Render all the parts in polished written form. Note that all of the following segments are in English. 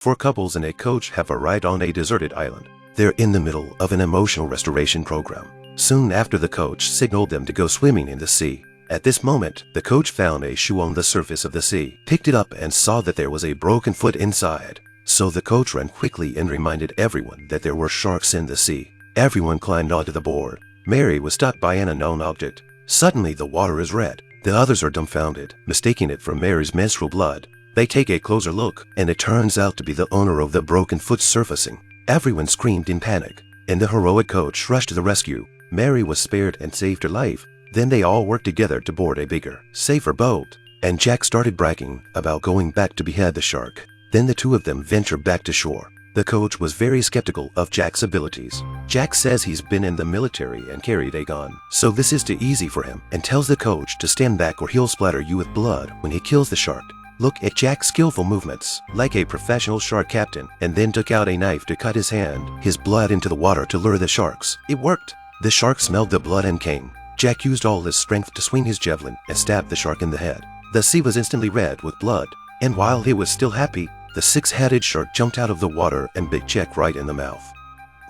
Four couples and a coach have arrived on a deserted island. They're in the middle of an emotional restoration program. Soon after, the coach signaled them to go swimming in the sea. At this moment, the coach found a shoe on the surface of the sea, picked it up and saw that there was a broken foot inside. So the coach ran quickly and reminded everyone that there were sharks in the sea. Everyone climbed onto the board. Mary was stuck by an unknown object. Suddenly the water is red. The others are dumbfounded, mistaking it for Mary's menstrual blood. They take a closer look, and it turns out to be the owner of the broken foot surfacing. Everyone screamed in panic, and the heroic coach rushed to the rescue. Mary was spared and saved her life. Then they all worked together to board a bigger, safer boat, and Jack started bragging about going back to behead the shark. Then the two of them ventured back to shore. The coach was very skeptical of Jack's abilities. Jack says he's been in the military and carried a gun, so this is too easy for him, and tells the coach to stand back or he'll splatter you with blood when he kills the shark. Look at Jack's skillful movements, like a professional shark captain, and then took out a knife to cut his blood into the water to lure the sharks. It worked. The shark smelled the blood and came. Jack used all his strength to swing his javelin and stabbed the shark in the head. The sea was instantly red with blood, and while he was still happy, the six-headed shark jumped out of the water and bit Jack right in the mouth.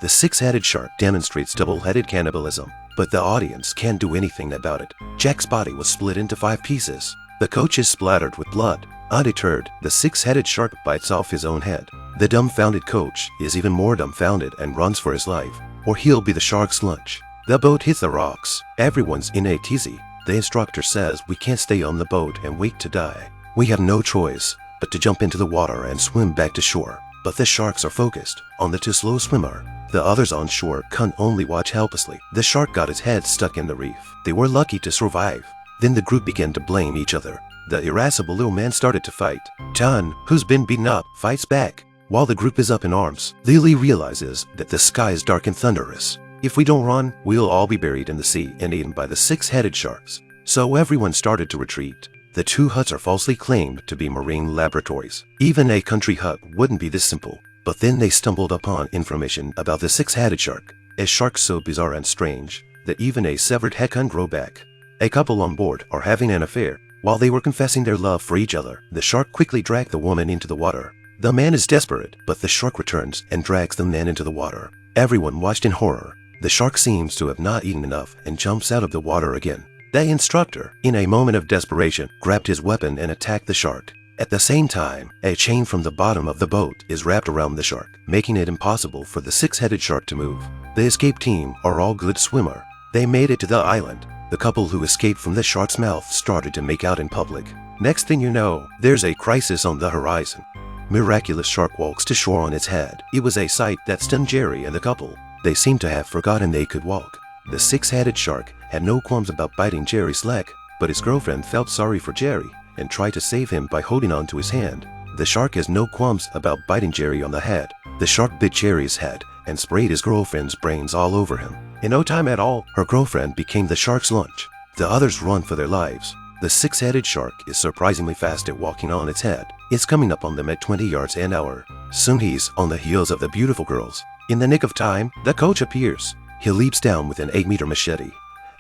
The six-headed shark demonstrates double-headed cannibalism, but the audience can't do anything about it. Jack's body was split into 5 pieces. The coach is splattered with blood. Undeterred, the six-headed shark bites off his own head. The dumbfounded coach is even more dumbfounded and runs for his life, or he'll be the shark's lunch. The boat hits the rocks. Everyone's in a tizzy. The instructor says we can't stay on the boat and wait to die. We have no choice but to jump into the water and swim back to shore. But the sharks are focused on the too slow swimmer. The others on shore can only watch helplessly. The shark got its head stuck in the reef. They were lucky to survive. Then the group began to blame each other. The irascible little man started to fight. John, who's been beaten up, fights back. While the group is up in arms, Lily realizes that the sky is dark and thunderous. If we don't run, we'll all be buried in the sea and eaten by the six-headed sharks. So everyone started to retreat. The 2 huts are falsely claimed to be marine laboratories. Even a country hut wouldn't be this simple. But then they stumbled upon information about the six-headed shark. A shark so bizarre and strange that even a severed head can grow back. A couple on board are having an affair. While they were confessing their love for each other, the shark quickly dragged the woman into the water. The man is desperate, but the shark returns and drags the man into the water. Everyone watched in horror. The shark seems to have not eaten enough and jumps out of the water again. The instructor, in a moment of desperation, grabbed his weapon and attacked the shark. At the same time, a chain from the bottom of the boat is wrapped around the shark, making it impossible for the six-headed shark to move. The escape team are all good swimmer. They made it to the island. The couple who escaped from the shark's mouth started to make out in public. Next thing you know, there's a crisis on the horizon. Miraculous shark walks to shore on its head. It was a sight that stunned Jerry and the couple. They seemed to have forgotten they could walk. The six-headed shark had no qualms about biting Jerry's leg, but his girlfriend felt sorry for Jerry and tried to save him by holding on to his hand. The shark has no qualms about biting Jerry on the head. The shark bit Jerry's head and sprayed his girlfriend's brains all over him. In no time at all, her girlfriend became the shark's lunch. The others run for their lives. The six-headed shark is surprisingly fast at walking on its head. It's coming up on them at 20 yards an hour. Soon he's on the heels of the beautiful girls. In the nick of time, the coach appears. He leaps down with an 8-meter machete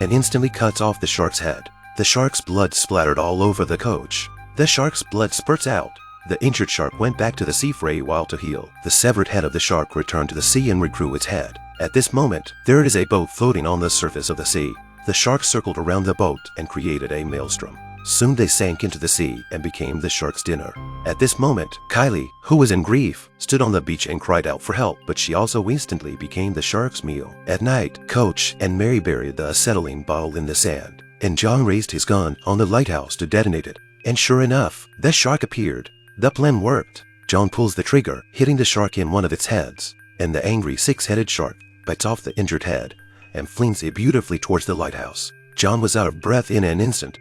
and instantly cuts off the shark's head. The shark's blood splattered all over the coach. The shark's blood spurts out. The injured shark went back to the sea for a while to heal. The severed head of the shark returned to the sea and regrew its head. At this moment, there is a boat floating on the surface of the sea. The shark circled around the boat and created a maelstrom. Soon they sank into the sea and became the shark's dinner. At this moment, Kylie, who was in grief, stood on the beach and cried out for help, but she also instantly became the shark's meal. At night, Coach and Mary buried the acetylene bottle in the sand, and John raised his gun on the lighthouse to detonate it. And sure enough, the shark appeared. The plan worked. John pulls the trigger, hitting the shark in one of its heads, and the angry six-headed shark bites off the injured head and flings it beautifully towards the lighthouse. John was out of breath in an instant.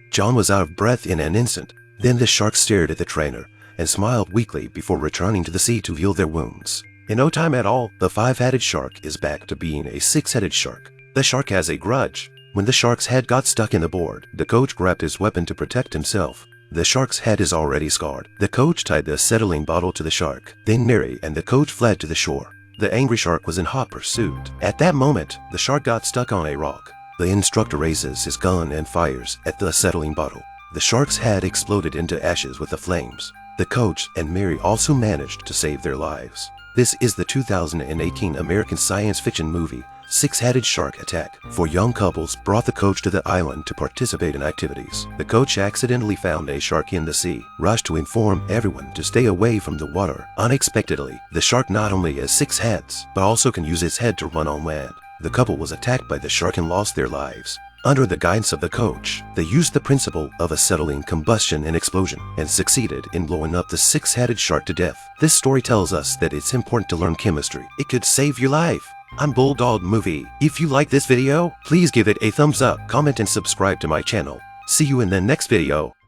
Then the shark stared at the trainer and smiled weakly before returning to the sea to heal their wounds. In no time at all, the 5-headed shark is back to being a 6-headed shark. The shark has a grudge. When the shark's head got stuck in the board, the coach grabbed his weapon to protect himself. The shark's head is already scarred. The coach tied the acetylene bottle to the shark. Then Mary and the coach fled to the shore. The angry shark was in hot pursuit. At that moment, the shark got stuck on a rock. The instructor raises his gun and fires at the acetylene bottle. The shark's head exploded into ashes with the flames. The coach and Mary also managed to save their lives. This is the 2018 American science fiction movie, Six-Headed Shark Attack. Four young couples brought the coach to the island to participate in activities. The coach accidentally found a shark in the sea, rushed to inform everyone to stay away from the water. Unexpectedly, the shark not only has 6 heads, but also can use its head to run on land. The couple was attacked by the shark and lost their lives. Under the guidance of the coach, they used the principle of acetylene combustion and explosion and succeeded in blowing up the 6-headed shark to death. This story tells us that it's important to learn chemistry. It could save your life. I'm BullDog Movie. If you like this video, please give it a thumbs up, comment, and subscribe to my channel. See you in the next video.